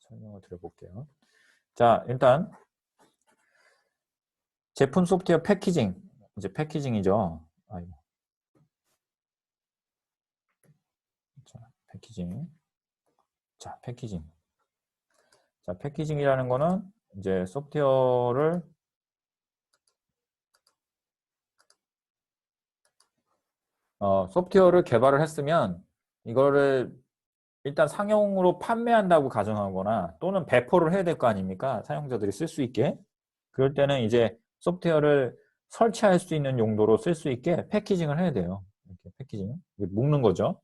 설명을 드려볼게요. 자, 일단 제품 소프트웨어 패키징, 이제 패키징이죠. 아이고. 자, 패키징. 자, 패키징. 자, 패키징이라는 거는 이제 소프트웨어를 개발을 했으면 이거를 일단 상용으로 판매한다고 가정하거나 또는 배포를 해야 될 거 아닙니까? 사용자들이 쓸 수 있게. 그럴 때는 이제 소프트웨어를 설치할 수 있는 용도로 쓸 수 있게 패키징을 해야 돼요. 이렇게 패키징. 묶는 거죠.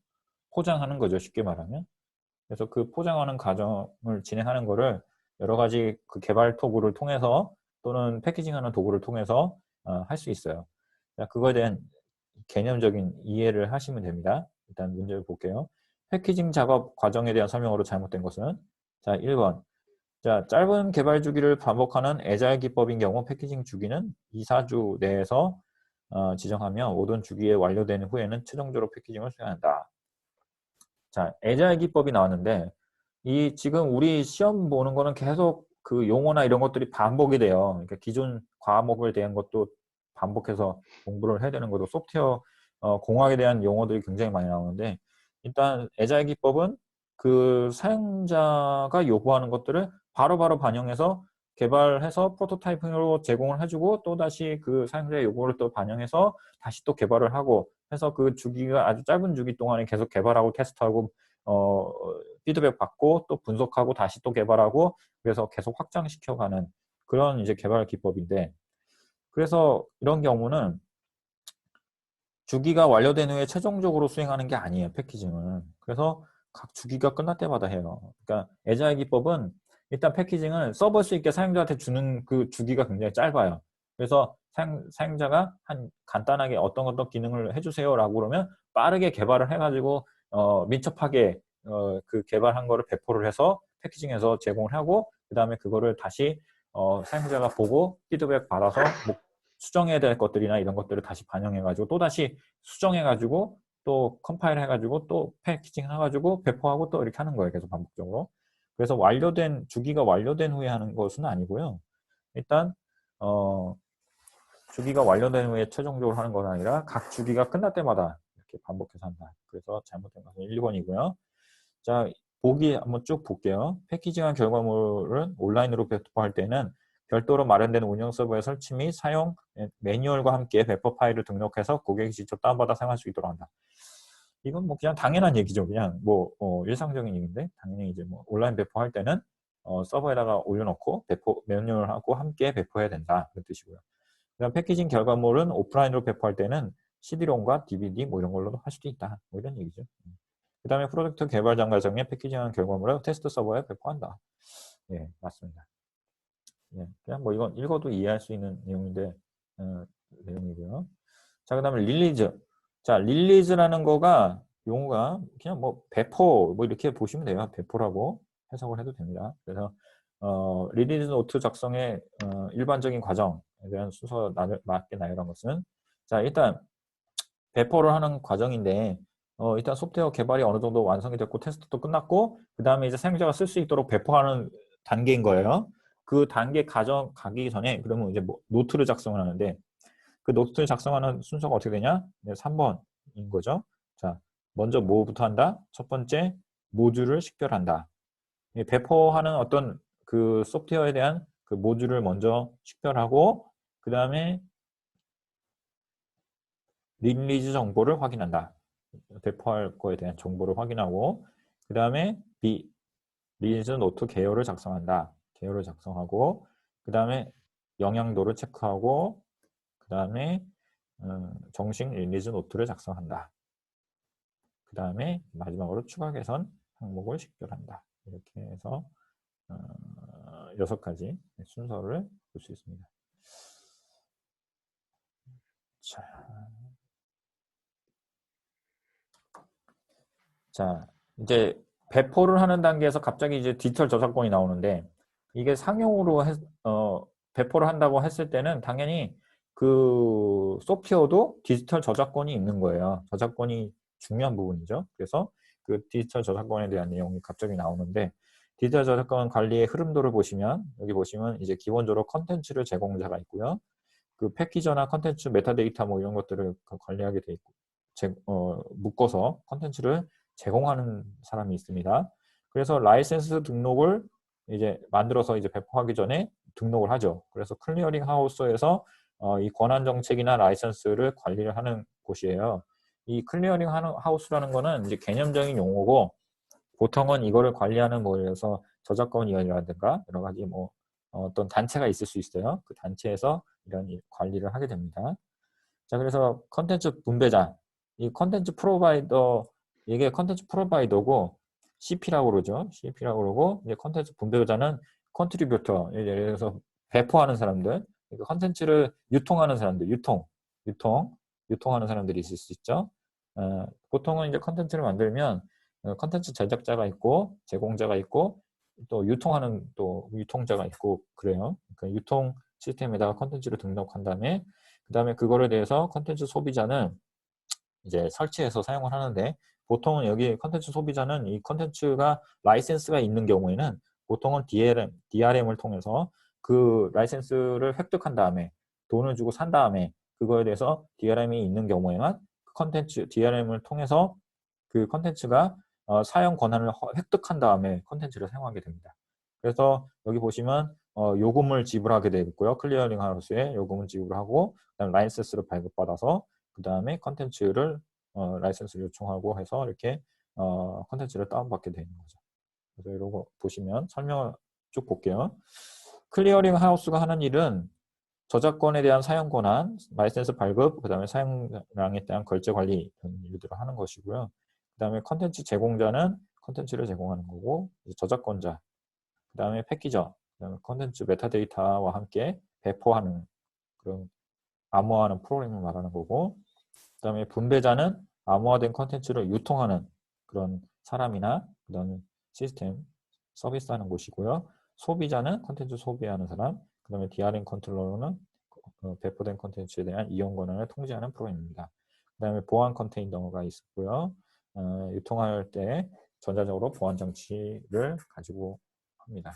포장하는 거죠. 쉽게 말하면. 그래서 그 포장하는 과정을 진행하는 거를 여러 가지 그 개발 도구를 통해서 또는 패키징하는 도구를 통해서 할 수 있어요. 자, 그거에 대한 개념적인 이해를 하시면 됩니다. 일단 문제를 볼게요. 패키징 작업 과정에 대한 설명으로 잘못된 것은 자, 1번. 자, 짧은 개발 주기를 반복하는 애자일 기법인 경우 패키징 주기는 2, 4주 내에서 지정하며 모든 주기에 완료된 후에는 최종적으로 패키징을 수행한다. 자, 애자일 기법이 나왔는데 이 지금 우리 시험 보는 거는 계속 그 용어나 이런 것들이 반복이 돼요. 그러니까 기존 과목에 대한 것도 반복해서 공부를 해야 되는 것도 소프트웨어 공학에 대한 용어들이 굉장히 많이 나오는데 일단 애자일 기법은 그 사용자가 요구하는 것들을 바로바로 반영해서 개발해서 프로토타이핑으로 제공을 해주고 또다시 그 사용자의 요구를 또 반영해서 다시 또 개발을 하고 해서 그 주기가 아주 짧은 주기 동안에 계속 개발하고 테스트하고 피드백 받고 또 분석하고 다시 또 개발하고 그래서 계속 확장시켜가는 그런 이제 개발 기법인데 그래서 이런 경우는 주기가 완료된 후에 최종적으로 수행하는 게 아니에요. 패키징은. 그래서 각 주기가 끝날 때마다 해요. 그러니까 애자일 기법은 일단 패키징을 써볼 수 있게 사용자한테 주는 그 주기가 굉장히 짧아요. 그래서 사용자가 한 간단하게 어떤 기능을 해주세요 라고 그러면 빠르게 개발을 해가지고 민첩하게 그 개발한 거를 배포를 해서 패키징해서 제공을 하고 그 다음에 그거를 다시 사용자가 보고 피드백 받아서 뭐 수정해야 될 것들이나 이런 것들을 다시 반영해가지고 또다시 수정해가지고 또 컴파일 해가지고 또 패키징 해가지고 배포하고 또 이렇게 하는 거예요. 계속 반복적으로. 그래서 주기가 완료된 후에 하는 것은 아니고요. 일단 주기가 완료된 후에 최종적으로 하는 건 아니라 각 주기가 끝날 때마다 이렇게 반복해서 한다. 그래서 잘못된 것은 1번이고요. 자, 보기 한번 쭉 볼게요. 패키징한 결과물은 온라인으로 배포할 때는 별도로 마련된 운영 서버의 설치 및 사용 매뉴얼과 함께 배포 파일을 등록해서 고객이 직접 다운받아 사용할 수 있도록 한다. 이건 뭐 그냥 당연한 얘기죠. 그냥 뭐 일상적인 얘기인데 당연히 이제 뭐 온라인 배포할 때는 서버에다가 올려놓고 배포 매뉴얼하고 함께 배포해야 된다. 그런 뜻이고요. 그다음 패키징 결과물은 오프라인으로 배포할 때는 CD롬과 DVD 뭐 이런 걸로도 할 수도 있다. 뭐 이런 얘기죠. 그 다음에 프로젝트 개발장 과정에 패키징한 결과물을 테스트 서버에 배포한다. 예, 맞습니다. 예, 그냥 뭐 이건 읽어도 이해할 수 있는 내용인데 내용이고요. 자, 그 다음에 릴리즈. 자, 릴리즈라는 거가 용어가 그냥 뭐 배포 뭐 이렇게 보시면 돼요. 배포라고 해석을 해도 됩니다. 그래서 릴리즈 노트 작성의 일반적인 과정에 대한 순서 맞게 나열한 것은 자, 일단 배포를 하는 과정인데 일단 소프트웨어 개발이 어느 정도 완성이 됐고 테스트도 끝났고 그 다음에 이제 사용자가 쓸 수 있도록 배포하는 단계인 거예요. 그 단계 가정 가기 전에 그러면 이제 뭐 노트를 작성을 하는데 그 노트를 작성하는 순서가 어떻게 되냐? 네, 3번인 거죠. 자, 먼저 뭐부터 한다? 첫 번째 모듈을 식별한다. 배포하는 어떤 그 소프트웨어에 대한 그 모듈을 먼저 식별하고 그 다음에 릴리즈 정보를 확인한다. 배포할 거에 대한 정보를 확인하고 그 다음에 릴리즈 노트 개요를 작성한다. 개요를 작성하고 그 다음에 영향도를 체크하고 그 다음에 정식 릴리즈 노트를 작성한다. 그 다음에 마지막으로 추가 개선 항목을 식별한다. 이렇게 해서 6가지 순서를 볼 수 있습니다. 자, 이제 배포를 하는 단계에서 갑자기 이제 디지털 저작권이 나오는데 이게 상용으로 배포를 한다고 했을 때는 당연히 그 소프트웨어도 디지털 저작권이 있는 거예요. 저작권이 중요한 부분이죠. 그래서 그 디지털 저작권에 대한 내용이 갑자기 나오는데 디지털 저작권 관리의 흐름도를 보시면 여기 보시면 이제 기본적으로 컨텐츠를 제공자가 있고요. 그 패키저나 컨텐츠 메타데이터 뭐 이런 것들을 관리하게 돼 있고 묶어서 컨텐츠를 제공하는 사람이 있습니다. 그래서 라이센스 등록을 이제 만들어서 이제 배포하기 전에 등록을 하죠. 그래서 클리어링 하우스에서 이 권한 정책이나 라이센스를 관리를 하는 곳이에요. 이 클리어링 하우스라는 거는 이제 개념적인 용어고 보통은 이거를 관리하는 뭐에서 저작권위원회라든가 여러 가지 뭐 어떤 단체가 있을 수 있어요. 그 단체에서 이런 관리를 하게 됩니다. 자, 그래서 컨텐츠 분배자, 이 컨텐츠 프로바이더, 이게 컨텐츠 프로바이더고 CP라고 그러죠. CP라고 그러고 이제 컨텐츠 분배자는 컨트리뷰터, 예를 들어서 배포하는 사람들, 그러니까 컨텐츠를 유통하는 사람들, 유통하는 사람들이 있을 수 있죠. 보통은 이제 컨텐츠를 만들면 컨텐츠 제작자가 있고 제공자가 있고 또 유통하는 또 유통자가 있고 그래요. 그러니까 유통 시스템에다가 컨텐츠를 등록한 다음에 그 다음에 그거에 대해서 컨텐츠 소비자는 이제 설치해서 사용을 하는데 보통은 여기 컨텐츠 소비자는 이 컨텐츠가 라이센스가 있는 경우에는 보통은 DRM을 통해서 그 라이센스를 획득한 다음에 돈을 주고 산 다음에 그거에 대해서 DRM이 있는 경우에만 컨텐츠 DRM을 통해서 그 컨텐츠가 사용 권한을 획득한 다음에 컨텐츠를 사용하게 됩니다. 그래서 여기 보시면 요금을 지불하게 되어 있고요. 클리어링 하우스에 요금을 지불하고 그다음 라이센스를 발급받아서 그 다음에 컨텐츠를 라이센스를 요청하고 해서 이렇게 컨텐츠를 다운받게 되는 거죠. 그래서 이런 거 보시면 설명을 쭉 볼게요. 클리어링 하우스가 하는 일은 저작권에 대한 사용 권한, 라이센스 발급, 그 다음에 사용량에 대한 결제 관리 이런 일들을 하는 것이고요. 그 다음에 컨텐츠 제공자는 컨텐츠를 제공하는 거고 저작권자, 그 다음에 패키저, 그 다음에 컨텐츠 메타데이터와 함께 배포하는 그런 암호화하는 프로그램을 말하는 거고 그 다음에 분배자는 암호화된 컨텐츠를 유통하는 그런 사람이나 그 다음에 시스템, 서비스하는 곳이고요. 소비자는 컨텐츠 소비하는 사람, 그 다음에 DRM 컨트롤러는 배포된 컨텐츠에 대한 이용 권한을 통제하는 프로그램입니다. 그 다음에 보안 컨테이너가 있고요. 유통할 때 전자적으로 보안 장치를 가지고 합니다.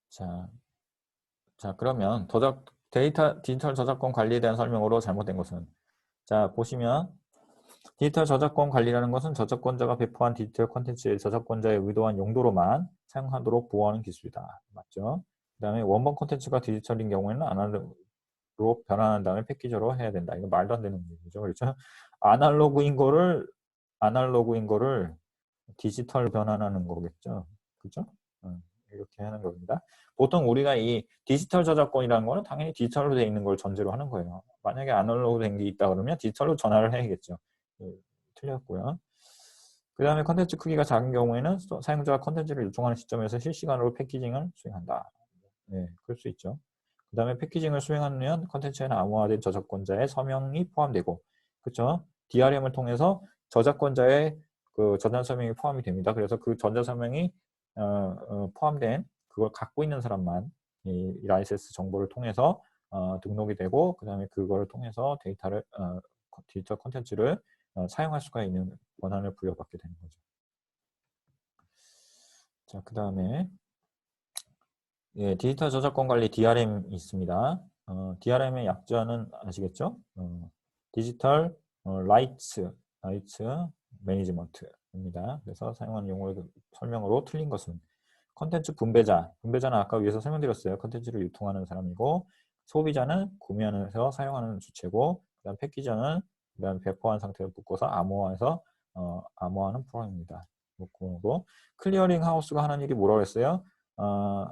자 그러면 디지털 저작권 관리에 대한 설명으로 잘못된 것은 자 보시면 디지털 저작권 관리라는 것은 저작권자가 배포한 디지털 콘텐츠의 저작권자의 의도한 용도로만 사용하도록 보호하는 기술이다. 맞죠? 그 다음에 원본 콘텐츠가 디지털인 경우에는 아날로그로 변환한 다음에 패키저로 해야 된다. 이거 말도 안 되는 얘기죠. 그렇죠? 아날로그인 거를 디지털 변환하는 거겠죠. 그죠? 이렇게 하는 겁니다. 보통 우리가 이 디지털 저작권이라는 거는 당연히 디지털로 되어 있는 걸 전제로 하는 거예요. 만약에 아날로그 된 게 있다 그러면 디지털로 전환을 해야겠죠. 틀렸고요. 그 다음에 컨텐츠 크기가 작은 경우에는 사용자가 컨텐츠를 요청하는 시점에서 실시간으로 패키징을 수행한다. 네, 그럴 수 있죠. 그 다음에 패키징을 수행하면 컨텐츠에는 암호화된 저작권자의 서명이 포함되고, 그렇죠? DRM을 통해서 저작권자의 그 전자 서명이 포함이 됩니다. 그래서 그 전자 서명이 포함된 그걸 갖고 있는 사람만 이 라이센스 정보를 통해서 등록이 되고, 그 다음에 그걸 통해서 디지털 콘텐츠를 사용할 수가 있는 권한을 부여받게 되는 거죠. 자, 그 다음에 예, 디지털 저작권 관리 DRM 있습니다. DRM의 약자는 아시겠죠? 디지털 라이츠 매니지먼트입니다. 그래서 사용하는 용어를 설명으로 틀린 것은 컨텐츠 분배자는 아까 위에서 설명드렸어요. 컨텐츠를 유통하는 사람이고 소비자는 구매하면서 사용하는 주체고 그다음 패키저는 그다음 배포한 상태로 묶어서 암호화해서 암호화하는 프로그램입니다. 그리고 클리어링 하우스가 하는 일이 뭐라고 했어요?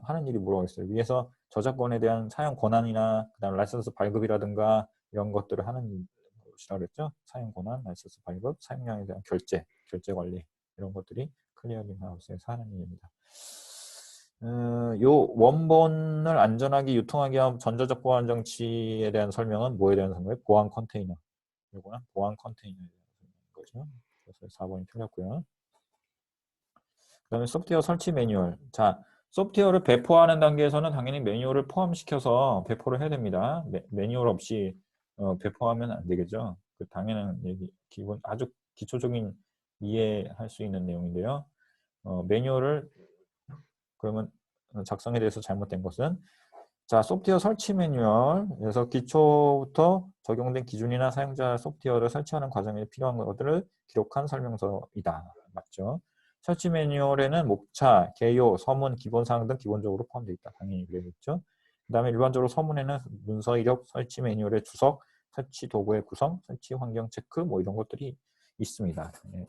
하는 일이 뭐라고 했어요? 위에서 저작권에 대한 사용 권한이나 그다음 라이선스 발급이라든가 이런 것들을 하는 것이라고 그랬죠? 사용 권한, 라이선스 발급, 사용량에 대한 결제 관리 이런 것들이 클리어링 하우스에서 하는 일입니다. 요 원본을 안전하게 유통하게 한 전자적 보안 장치에 대한 설명은 뭐에 대한 설명이에요? 보안 컨테이너. 이거는 보안 컨테이너에 대한 거죠. 그래서 4번이 틀렸고요. 그 다음에 소프트웨어 설치 매뉴얼. 자, 소프트웨어를 배포하는 단계에서는 당연히 매뉴얼을 포함시켜서 배포를 해야 됩니다. 매뉴얼 없이 배포하면 안 되겠죠. 그 당연한 얘기, 아주 기초적인 이해할 수 있는 내용인데요. 매뉴얼을 그러면 작성에 대해서 잘못된 것은 자, 소프트웨어 설치 매뉴얼에서 기초부터 적용된 기준이나 사용자 소프트웨어를 설치하는 과정에 필요한 것들을 기록한 설명서이다. 맞죠? 설치 매뉴얼에는 목차, 개요, 서문, 기본사항 등 기본적으로 포함되어 있다. 당연히 그래야겠죠. 그 다음에 일반적으로 서문에는 문서 이력, 설치 매뉴얼의 주석, 설치 도구의 구성, 설치 환경 체크 뭐 이런 것들이 있습니다. 예.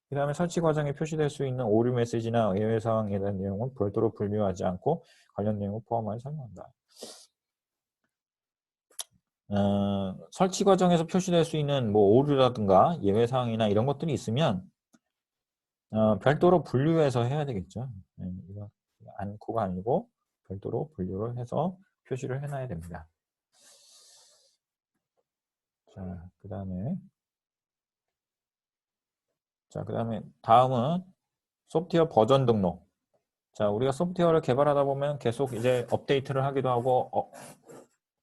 그 다음에 설치 과정에 표시될 수 있는 오류 메시지나 예외 사항에 대한 내용은 별도로 분류하지 않고 관련 내용을 포함하여 설명한다. 설치 과정에서 표시될 수 있는 뭐 오류라든가 예외 사항이나 이런 것들이 있으면 별도로 분류해서 해야 되겠죠. 이거 않고가 아니고 별도로 분류를 해서 표시를 해놔야 됩니다. 자, 그 다음에 다음은 소프트웨어 버전 등록. 자, 우리가 소프트웨어를 개발하다 보면 계속 이제 업데이트를 하기도 하고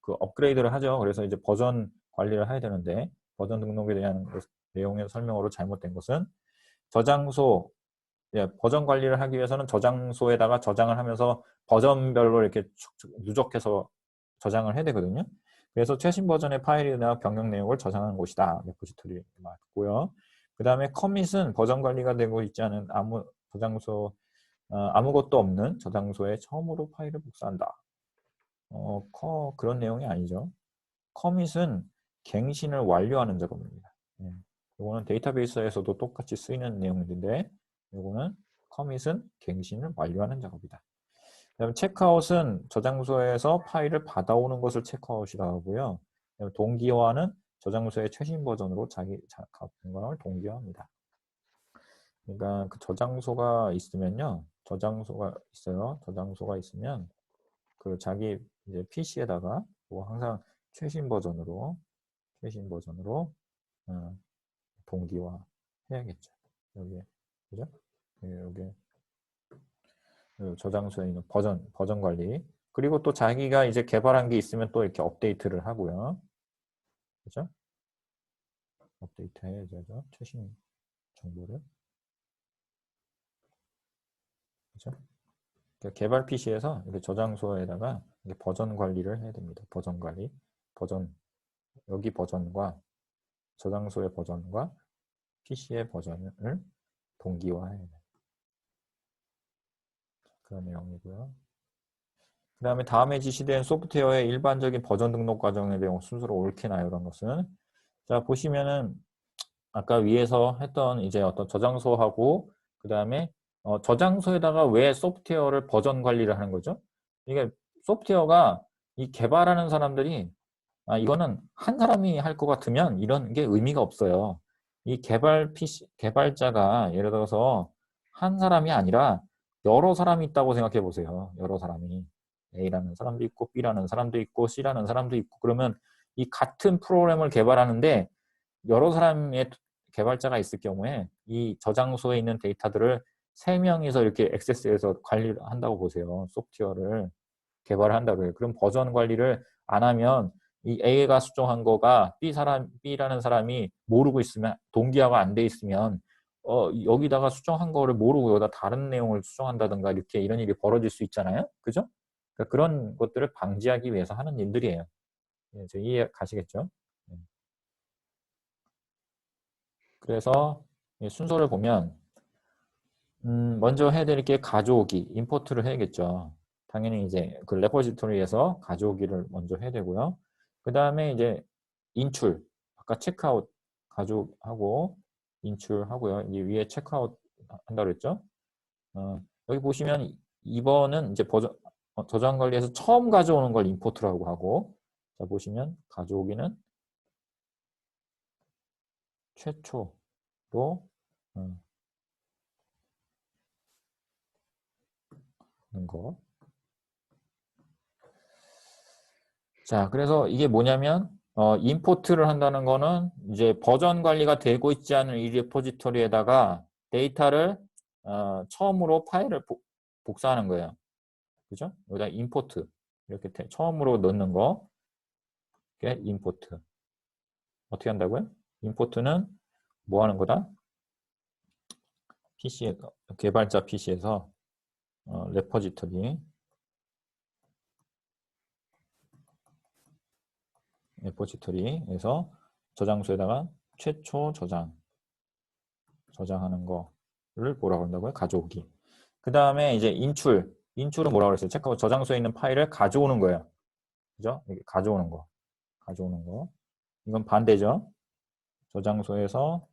그 업그레이드를 하죠. 그래서 이제 버전 관리를 해야 되는데 버전 등록에 대한 내용의 설명으로 잘못된 것은 저장소 버전 관리를 하기 위해서는 저장소에다가 저장을 하면서 버전별로 이렇게 누적해서 저장을 해야 되거든요. 그래서 최신 버전의 파일이나 변경 내용을 저장하는 곳이다. 레포지토리 맞고요. 그 다음에 커밋은 버전 관리가 되고 있지 않은 아무것도 없는 저장소에 처음으로 파일을 복사한다. 그런 내용이 아니죠. 커밋은 갱신을 완료하는 작업입니다. 이거는 데이터베이스에서도 똑같이 쓰이는 내용인데 이거는 커밋은 갱신을 완료하는 작업이다. 그다음에 체크아웃은 저장소에서 파일을 받아오는 것을 체크아웃이라고 하고요. 동기화는 저장소의 최신 버전으로 자기 건강을 동기화합니다. 그러니까 그 저장소가 있으면요. 저장소가 있어요. 저장소가 있으면 그 자기 이제 PC에다가 뭐 항상 최신 버전으로 동기화 해야겠죠. 여기에 그죠? 여기 저장소에 있는 버전 관리. 그리고 또 자기가 이제 개발한 게 있으면 또 이렇게 업데이트를 하고요. 그죠? 업데이트 해야죠. 최신 정보를. 그죠? 그러니까 개발 PC에서 이렇게 저장소에다가 이렇게 버전 관리를 해야 됩니다. 버전 관리. 여기 버전과 저장소의 버전과 PC의 버전을 동기화해야 돼요. 그런 내용이고요. 그 다음에 다음에 지시된 소프트웨어의 일반적인 버전 등록 과정에 대한 순서로 옳게나요? 이런 것은 자 보시면은 아까 위에서 했던 이제 어떤 저장소하고 그 다음에 저장소에다가 왜 소프트웨어를 버전 관리를 하는 거죠? 이게 소프트웨어가 이 개발하는 사람들이 이거는 한 사람이 할 것 같으면 이런 게 의미가 없어요. 이 개발자가 예를 들어서 한 사람이 아니라 여러 사람이 있다고 생각해 보세요. 여러 사람이. A라는 사람도 있고 B라는 사람도 있고 C라는 사람도 있고 그러면 이 같은 프로그램을 개발하는데 여러 사람의 개발자가 있을 경우에 이 저장소에 있는 데이터들을 3명이서 이렇게 액세스해서 관리를 한다고 보세요. 소프트웨어를 개발한다고 해요. 그럼 버전 관리를 안 하면 이 A가 수정한 거가 B라는 사람이 모르고 있으면 동기화가 안 돼 있으면 여기다가 수정한 거를 모르고 여기다 다른 내용을 수정한다든가 이런 일이 벌어질 수 있잖아요. 그죠? 그러니까 그런 것들을 방지하기 위해서 하는 일들이에요. 이해 가시겠죠? 그래서 순서를 보면 먼저 해야 될 게 가져오기, 임포트를 해야겠죠. 당연히 이제 그 레포지토리에서 가져오기를 먼저 해야 되고요. 그 다음에 이제 인출, 아까 체크아웃 가져하고 인출하고요. 이 위에 체크아웃 한다고 그랬죠. 여기 보시면 2번은 이제 저장 관리에서 처음 가져오는 걸 임포트라고 하고 자 보시면 가져오기는 최초로 하는 거. 자, 그래서 이게 뭐냐면 임포트를 한다는 거는 이제 버전 관리가 되고 있지 않은 이 레포지토리에다가 데이터를 처음으로 파일을 복사하는 거예요. 그죠? 여기다 임포트 이렇게 처음으로 넣는 거. 이게 임포트. 어떻게 한다고요? 임포트는 뭐 하는 거다? PC 개발자 PC에서 레포지터리에서 저장소에다가 최초 저장하는 거를 뭐라고 한다고요? 가져오기. 그 다음에 이제 인출은 뭐라고 그랬어요? 체크아웃 저장소에 있는 파일을 가져오는 거예요. 그죠? 이렇게 가져오는 거. 이건 반대죠. 저장소에서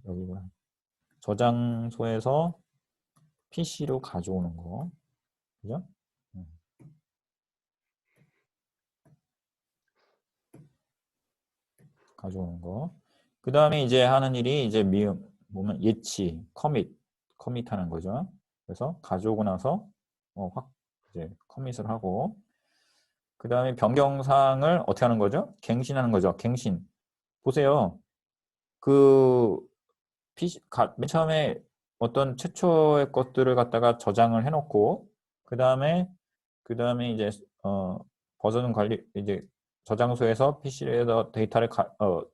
여기가 저장소에서 PC로 가져오는 거. 그죠? 가져오는 거. 그 다음에 이제 하는 일이 이제 보면 커밋하는 거죠. 그래서 가져오고 나서 확 이제 커밋을 하고, 그 다음에 변경사항을 어떻게 하는 거죠? 갱신하는 거죠. 갱신. 보세요. 그 맨 처음에 어떤 최초의 것들을 갖다가 저장을 해놓고, 그 다음에 이제 버전 관리 이제 저장소에서 PC에서 데이터를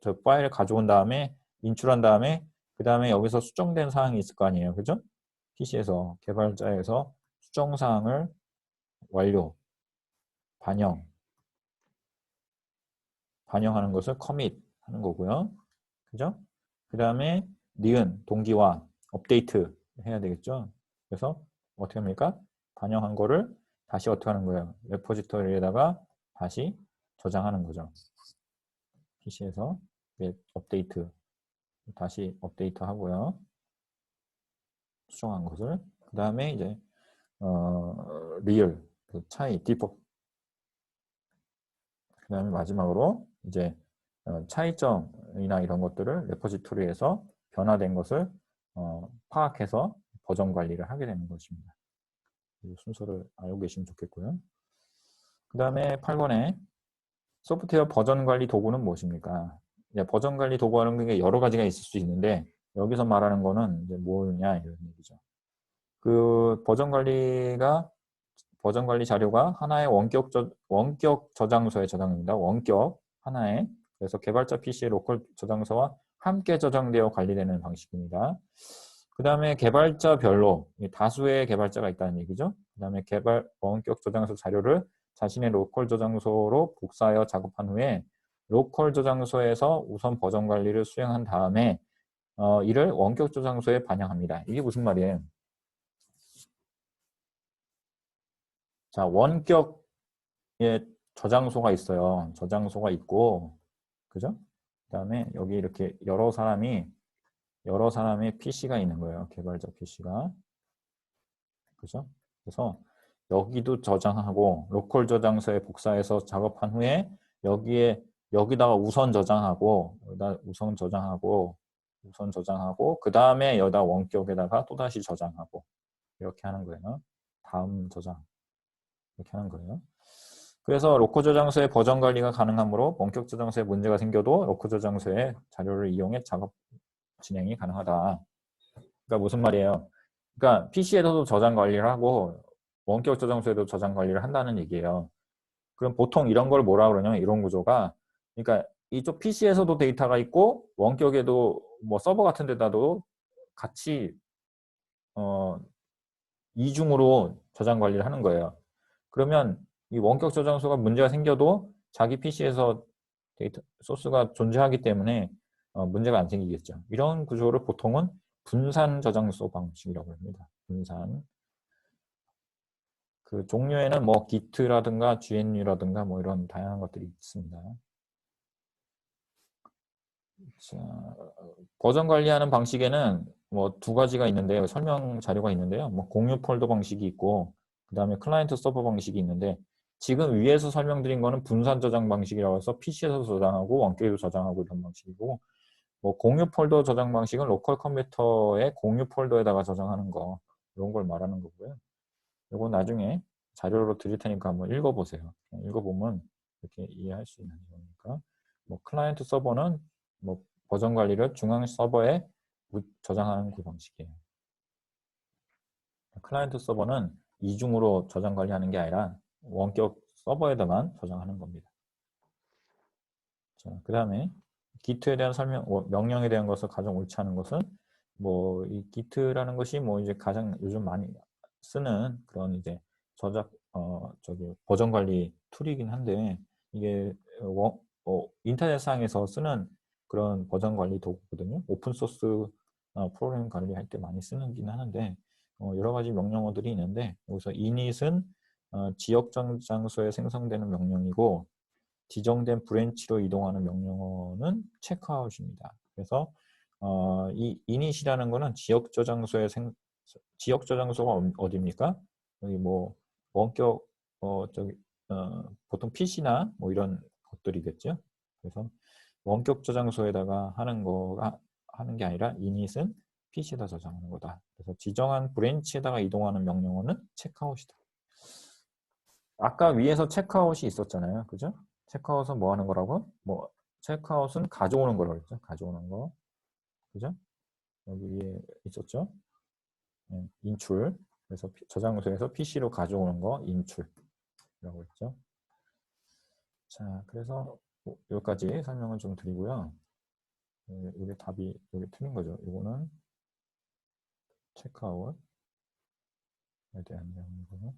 저 파일을 가져온 다음에 인출한 다음에 그 다음에 여기서 수정된 사항이 있을 거 아니에요, 그죠? PC에서 개발자에서 수정 사항을 완료, 반영하는 것을 커밋 하는 거고요, 그죠? 그 다음에 니은 동기화 업데이트 해야 되겠죠. 그래서 어떻게 합니까? 반영한 거를 다시 어떻게 하는 거예요? 레포지터리에다가 다시 저장하는 거죠. PC에서 다시 업데이트 하고요. 수정한 것을. 그 다음에 이제 리얼 그 차이 디퍼. 그 다음에 마지막으로 이제 차이점이나 이런 것들을 레포지토리에서 변화된 것을 파악해서 버전 관리를 하게 되는 것입니다. 이 순서를 알고 계시면 좋겠고요. 그 다음에 8번에 소프트웨어 버전 관리 도구는 무엇입니까? 버전 관리 도구라는 게 여러 가지가 있을 수 있는데 여기서 말하는 거는 이제 뭐냐 이런 얘기죠. 그 버전 관리 자료가 하나의 원격 저장소에 저장됩니다. 원격 하나의. 그래서 개발자 PC의 로컬 저장소와 함께 저장되어 관리되는 방식입니다. 그 다음에 개발자별로 다수의 개발자가 있다는 얘기죠. 그 다음에 원격 저장소 자료를 자신의 로컬 저장소로 복사하여 작업한 후에 로컬 저장소에서 우선 버전 관리를 수행한 다음에 이를 원격 저장소에 반영합니다. 이게 무슨 말이에요? 자, 원격의 저장소가 있어요. 저장소가 있고, 그죠? 그 다음에 여기 이렇게 여러 사람의 PC가 있는 거예요. 개발자 PC가. 그죠? 그래서 여기도 저장하고, 로컬 저장소에 복사해서 작업한 후에 여기다가 우선 저장하고, 그 다음에 여기다 원격에다가 또다시 저장하고, 이렇게 하는 거예요. 다음 저장. 이렇게 하는 거예요. 그래서 로컬 저장소의 버전 관리가 가능하므로 원격 저장소에 문제가 생겨도 로컬 저장소의 자료를 이용해 작업 진행이 가능하다. 그러니까 무슨 말이에요? 그러니까 PC에서도 저장 관리를 하고 원격 저장소에도 저장 관리를 한다는 얘기예요. 그럼 보통 이런 걸 뭐라 그러냐면 이런 구조가, 그러니까 이쪽 PC에서도 데이터가 있고 원격에도 뭐 서버 같은 데다도 같이 이중으로 저장 관리를 하는 거예요. 그러면 이 원격 저장소가 문제가 생겨도 자기 PC에서 데이터 소스가 존재하기 때문에 문제가 안 생기겠죠. 이런 구조를 보통은 분산 저장소 방식이라고 합니다. 분산. 그 종류에는 뭐 Git라든가 GNU라든가 뭐 이런 다양한 것들이 있습니다. 자, 버전 관리하는 방식에는 뭐 두 가지가 있는데요. 설명 자료가 있는데요. 뭐 공유 폴더 방식이 있고 그 다음에 클라이언트 서버 방식이 있는데 지금 위에서 설명드린 거는 분산 저장 방식이라고 해서 PC에서 저장하고 원격에도 저장하고 이런 방식이고, 뭐 공유 폴더 저장 방식은 로컬 컴퓨터의 공유 폴더에다가 저장하는 거, 이런 걸 말하는 거고요. 이거 나중에 자료로 드릴 테니까 한번 읽어보세요. 읽어보면 이렇게 이해할 수 있는 거니까. 뭐 클라이언트 서버는 뭐 버전 관리를 중앙 서버에 저장하는 그 방식이에요. 클라이언트 서버는 이중으로 저장 관리하는 게 아니라 원격 서버에다만 저장하는 겁니다. 자, 그 다음에 Git에 대한 명령에 대한 것을 가장 옳지 않은 것은 뭐 이 Git라는 것이 뭐 이제 가장 요즘 많이 쓰는 그런 이제 저작 저기 버전 관리 툴이긴 한데 이게 인터넷상에서 쓰는 그런 버전 관리 도구거든요. 오픈 소스 프로그램 관리할 때 많이 쓰는긴 하는데 여러 가지 명령어들이 있는데 여기서 init은 지역 저장소에 생성되는 명령이고 지정된 브랜치로 이동하는 명령어는 체크아웃입니다. 그래서 이 init이라는 거는 지역 저장소에 지역 저장소가 어디입니까? 여기 뭐 원격 저기 보통 PC나 뭐 이런 것들이겠죠. 그래서 원격 저장소에다가 하는 게 아니라 init은 PC에다 저장하는 거다. 그래서 지정한 브랜치에다가 이동하는 명령어는 체크아웃이다. 아까 위에서 체크아웃이 있었잖아요. 그죠? 체크아웃은 뭐 하는 거라고? 뭐 체크아웃은 가져오는 거라고 했죠. 가져오는 거. 그죠? 여기 위에 있었죠. 네, 인출. 그래서 저장소에서 PC로 가져오는 거 인출이라고 했죠. 자, 그래서 여기까지 설명을 좀 드리고요. 이게 답이 여기 틀린 거죠. 이거는 체크아웃에 대한 내용이고요.